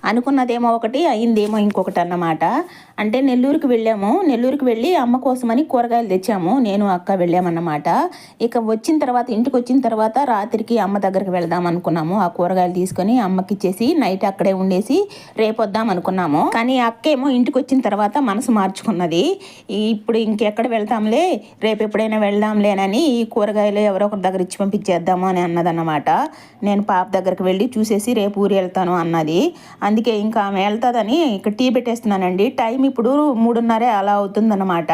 అనుకున్నదేమో ఒకటి అయిందేమో ఇంకొకటి అన్నమాట. అంటే నెల్లూరుకి వెళ్ళాము. నెల్లూరుకి వెళ్ళి అమ్మ కోసమని కూరగాయలు తెచ్చాము, నేను అక్క వెళ్ళామన్నమాట. ఇక వచ్చిన తర్వాత ఇంటికి వచ్చిన తర్వాత రాత్రికి అమ్మ దగ్గరికి వెళ్దాం అనుకున్నాము. ఆ కూరగాయలు తీసుకొని అమ్మకి ఇచ్చేసి నైట్ అక్కడే ఉండేసి రేపు వద్దాం అనుకున్నాము. కానీ అక్క ఏమో ఇంటికి వచ్చిన తర్వాత మనసు మార్చుకున్నది. ఇప్పుడు ఇంకెక్కడ వెళ్తాంలే, రేపు ఎప్పుడైనా వెళ్దాంలేనని ఈ కూరగాయలు ఎవరో ఒకరి దగ్గర ఇచ్చి పంపించేద్దాము అని అన్నదన్నమాట. నేను పాప దగ్గరికి వెళ్ళి చూసేసి రేపు ఊరు వెళ్తాను అన్నది. అందుకే ఇంకా ఆమె వెళ్తుందని ఇక్కడ టీ పెట్టేస్తున్నానండి. టైం ఇప్పుడు 3:30 అలా అవుతుందన్నమాట.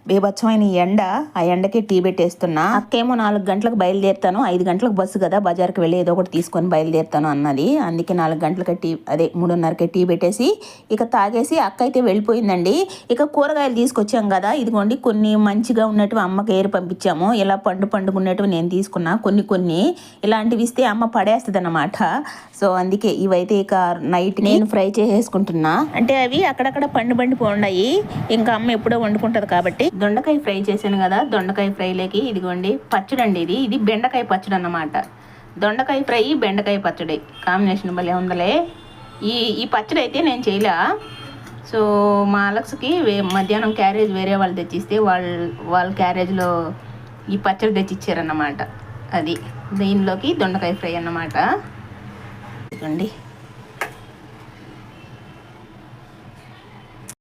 బీభత్సమైన ఎండ, ఆ ఎండకి టీ పెట్టేస్తున్నా. అక్కేమో 4 గంటలకు బయలుదేరుతాను, 5 గంటలకు బస్సు కదా, బజార్కి వెళ్ళి ఏదో ఒకటి తీసుకొని బయలుదేరుతాను అన్నది. అందుకే 4 గంటలకి టీ, అదే 3:30కి టీ పెట్టేసి ఇక తాగేసి అక్క అయితే వెళ్ళిపోయిందండి. ఇక కూరగాయలు తీసుకొచ్చాం కదా, ఇదిగోండి కొన్ని మంచిగా ఉన్నట్టు అమ్మకి ఏరి పంపించాము. ఇలా పండుకున్నట్టు నేను తీసుకున్నా. కొన్ని ఇలాంటివి ఇస్తే అమ్మ పడేస్తుంది అన్నమాట. సో అందుకే ఇవైతే ఇక నైట్ నేను ఫ్రై చేసేసుకుంటున్నా. అంటే అవి అక్కడక్కడ పండిపోండాయి, ఇంకా అమ్మ ఎప్పుడో వండుకుంటుంది కాబట్టి. దొండకాయ ఫ్రై చేశాను కదా, దొండకాయ ఫ్రైలోకి ఇదిగోండి పచ్చడి అండి. ఇది బెండకాయ పచ్చడి అన్నమాట. దొండకాయ ఫ్రై బెండకాయ పచ్చడి కాంబినేషన్ భలే ఉందలే. ఈ పచ్చడి అయితే నేను చేయలే. సో మా అలక్స్కి మధ్యాహ్నం క్యారేజ్ వేరే వాళ్ళు తెచ్చిస్తే వాళ్ళ క్యారేజ్లో ఈ పచ్చడి తెచ్చిచ్చారన్నమాట. అది దీనిలోకి దొండకాయ ఫ్రై అన్నమాట. ఇదిగోండి